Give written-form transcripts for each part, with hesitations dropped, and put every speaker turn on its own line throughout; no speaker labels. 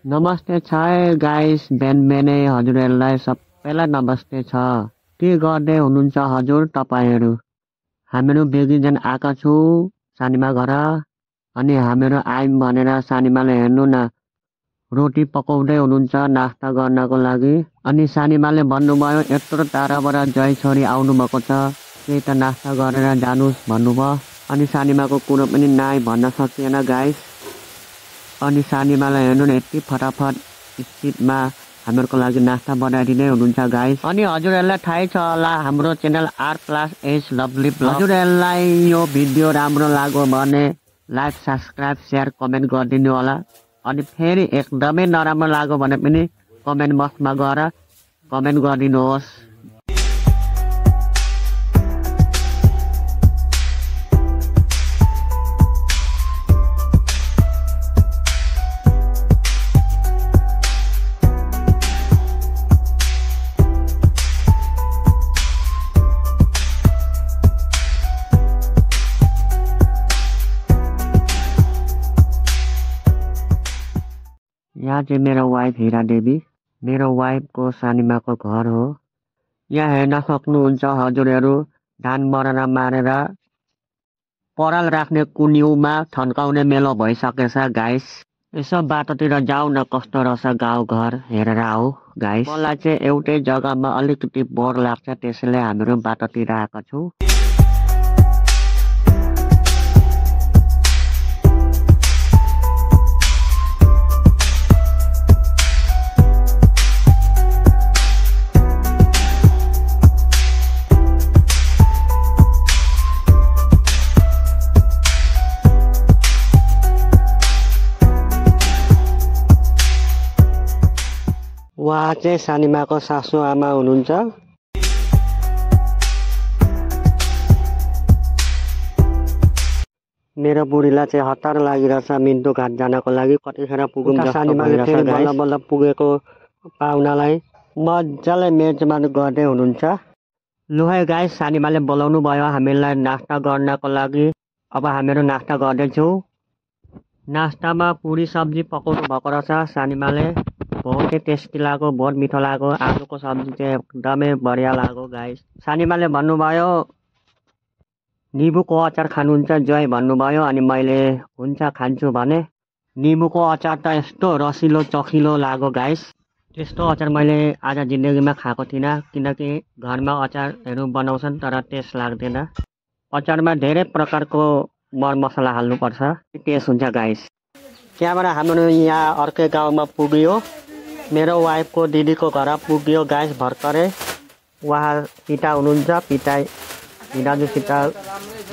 नमस्ते छ गाइस बिहानै हजुरहरूलाई सबैलाई नमस्ते छ। के गर्दै हुनुहुन्छ हजुर तपाईहरू? हामीहरू बेगीजन आएका छु सानीमा घर अनि हामीहरू आयौँ भनेर सानीमाले हेर्नु न रोटी पकाउँदै हुनुहुन्छ नास्ता गर्नको लागि। अनि सानीमाले भन्नुभयो यत्रो टाढाबाट जय छोरी आउनुभएको छ केही त नास्ता गरेर जानुस् भन्नुभयो। अनि सानीमाको कुरो पनि नाइ भन्न सकिएन गाइस। अनि सानीमालाई हेर्नु न यति फटाफट स्पिडमा हामीहरूको लागि नास्ता बनाइदिँदै हुनुहुन्छ गाइस। अनि हजुरहरूलाई थाहै छ होला हाम्रो च्यानल R+H लभली ब्लग। हजुरहरूलाई यो भिडियो राम्रो लाग्यो भने लाइक सब्सक्राइब सेयर कमेन्ट गरिदिनु होला। अनि फेरि एकदमै नराम्रो लाग्यो भने पनि कमेन्ट बक्समा गएर कमेन्ट गरिदिनुहोस्। यहाँ चाहिँ मेरो वाइफ हिरा देवी, मेरो वाइफको सानीमाको घर हो। यहाँ हेर्न सक्नुहुन्छ हजुरहरू धान मरेर मारेर पराल राख्ने कुन्युमा थन्काउने मेलो भइसकेछ गाइस। यसो बाटोतिर जाऊ न कस्तो रहेछ गाउँघर हेरेर आऊ गाइस। मलाई चाहिँ एउटै जग्गामा अलिकति बोर लाग्छ त्यसैले हामीहरू बाटोतिर आएका छौँ। उहाँ चाहिँ सानीमाको सासू आमा हुनुहुन्छ। मेरो बुढीलाई चाहिँ हतार लागिरहेछ मिन्टो घाट जानको लागि। कतिखेर पुगौँ सानीमाले फेरि बल्ल बल्ल पुगेको पाहुनालाई मजाले मेजमान गर्दै हुनुहुन्छ। लु है गाइस सानीमाले बोलाउनु भयो हामीलाई नास्ता गर्नको लागि। अब हामीहरू नास्ता गर्दैछौँ। नास्तामा पुरी सब्जी पकाउनु भएको रहेछ सानीमाले। बहुतै टेस्टी लाग्यो, बहुत मिठो लाग्यो। आलुको सब्जी चाहिँ एकदमै बढिया लाग्यो गाइस। सानीमाले भन्नुभयो निबुको अचार खानुहुन्छ जय भन्नुभयो। अनि मैले हुन्छ खान्छु भने निबुको अचार त यस्तो रसिलो चखिलो लाग्यो गाइस। त्यस्तो अचार मैले आज जिन्दगीमा खाएको थिइनँ किनकि घरमा अचारहरू बनाउँछन् तर टेस्ट लाग्दैन। अचारमा धेरै प्रकारको मरमसला हाल्नुपर्छ टेस्ट हुन्छ गाइस। त्यहाँबाट हाम्रो यहाँ अर्कै गाउँमा पुग्यो। मेरो वाइफको दिदीको घर पुग्यो गाइस भर्खरै। उहाँ पिता हुनुहुन्छ, पिता हिराजुसित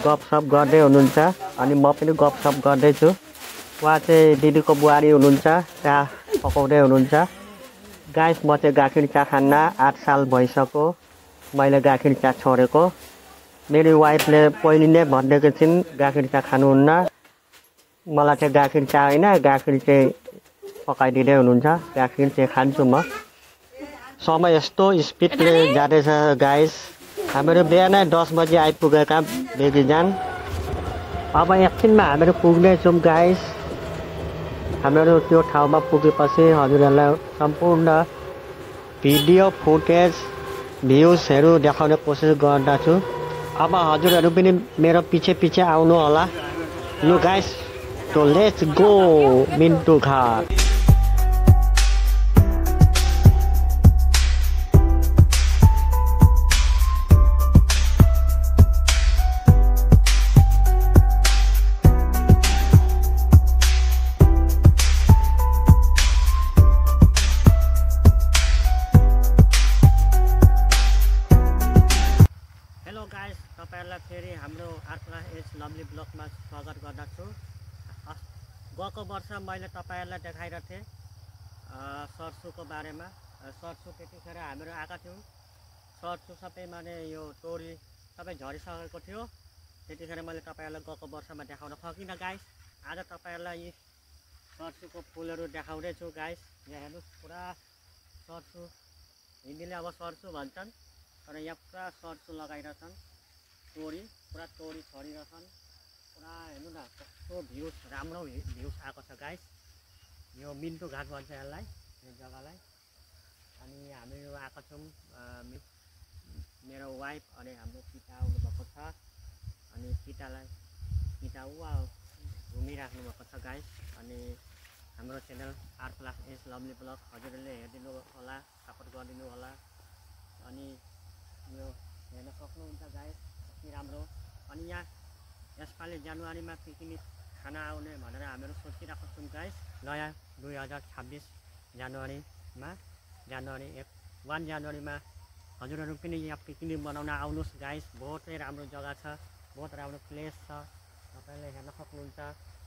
गफसफ गर्दै हुनुहुन्छ अनि म पनि गफसफ गर्दैछु। उहाँ चाहिँ दिदीको बुहारी हुनुहुन्छ, चिया पकाउँदै हुनुहुन्छ गाइस। म चाहिँ गाखिर चिया खान्न 8 साल भइसक्यो मैले गाखिर चिया छोडेको। मेरो वाइफले पहिले नै भनिदिएको छिन् गाखिर चिया खानुहुन्न। मलाई चाहिँ गाखिर चिया होइन गाखिर चाहिँ पकाइदिँदै हुनुहुन्छ, गाखिर चाहिँ खान्छु म। समय यस्तो स्पिडले जाँदैछ गाइस। हामीहरू बिहानै 10 बजी आइपुगेका बेगीजान। अब एकछिनमा हामीहरू पुग्दैछौँ गाइस। हामीहरू त्यो ठाउँमा पुगेपछि हजुरहरूलाई सम्पूर्ण भिडियो फुटेज भ्युजहरू देखाउने कोसिस गर्दछु। अब हजुरहरू पनि मेरो पछि पछि आउनु होला। लु गाइस तो let's go Minto Ghat. Hello guys तपाईहरुलाई फेरि हाम्रो R+H लभली ब्लगमा स्वागत गर्दछु। गएको वर्ष मैले तपाईहरुलाई देखाइरहेको थिएँ सर्सुको बारेमा। सर्सु त्यतिखेर हामीहरू आएका थियौँ। सर्सु सबै माने यो तोरी सबै झरिसकेको थियो। त्यतिखेर मैले तपाईहरुलाई गएको वर्षमा देखाउन सकिनँ गाइस। आज तपाईहरुलाई यी सर्सुको फुलहरू देखाउँदैछु गाइस। यहाँ हेर्नुहोस् पुरा सर्सु, हिन्दीले अब सर्सु भन्छन् तर यहाँ पुरा सर्सु लगाइरहेछन्। तोरी पुरा तोरी छरिरहेछन्। पुरा हेर्नु न कस्तो भ्युज राम्रो भ्युज आएको छ गाइस। यो मिन्टो घाट भन्छ यसलाई, यो जग्गालाई। अनि हामीहरू आएको छौँ, मेरो वाइफ अनि हाम्रो पिता आउनुभएको छ। अनि पिता उहाँ घुमिराख्नु भएको छ गाइस। अनि हाम्रो च्यानल R+S लभली ब्लग हजुरहरूले हेरिदिनु होला, सपोर्ट गरिदिनु होला। अनि यो हेर्न सक्नुहुन्छ गाइस, कति राम्रो। अनि यहाँ यसपालि जनवरीमा पिकनिक खान आउने भनेर हामीहरू सोचिरहेको छौँ गाइस। नयाँ 2026 जनवरीमा 1 जनवरीमा हजुरहरू पनि यहाँ पिकनिक बनाउन आउनुहोस् गाइस। बहुतै राम्रो जग्गा छ, बहुत राम्रो प्लेस छ, तपाईँले हेर्न सक्नुहुन्छ।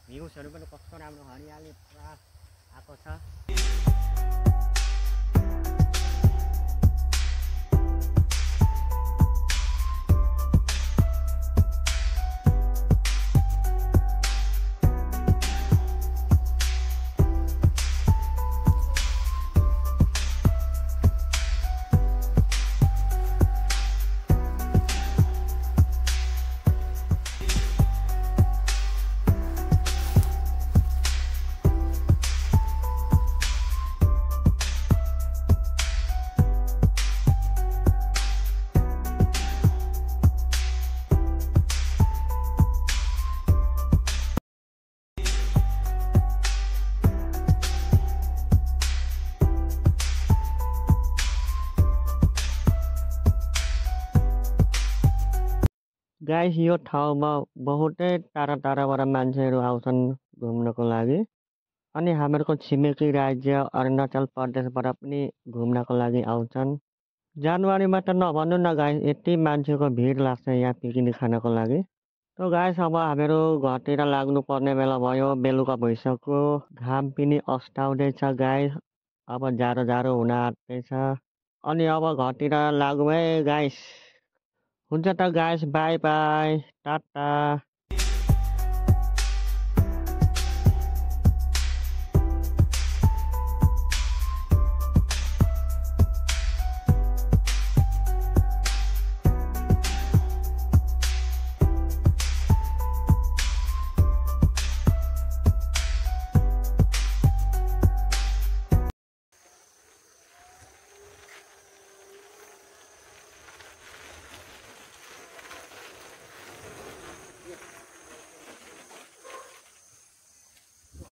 भ्युजहरू पनि कस्तो राम्रो हरियाली पुरा आएको छ। गाइस यो ठाउँमा बहुतै टाढाबाट मान्छेहरू आउँछन् घुम्नको लागि। अनि हामीहरूको छिमेकी राज्य अरुणाचल प्रदेशबाट पनि घुम्नको लागि आउँछन्। जनवरीमा त नभन्नु न गाइस, यति मान्छेको भिड लाग्छ यहाँ पिकनिक खानको लागि। त गाइस अब हामीहरू घरतिर लाग्नुपर्ने बेला भयो, बेलुका भइसक्यो, घाम पनि अस्ताउँदैछ गाइस। अब जाडो हुन आँट्दैछ। अनि अब घरतिर लागौँ है गाइस। हुन्छ त गाइस, बाई बाई, टाटा।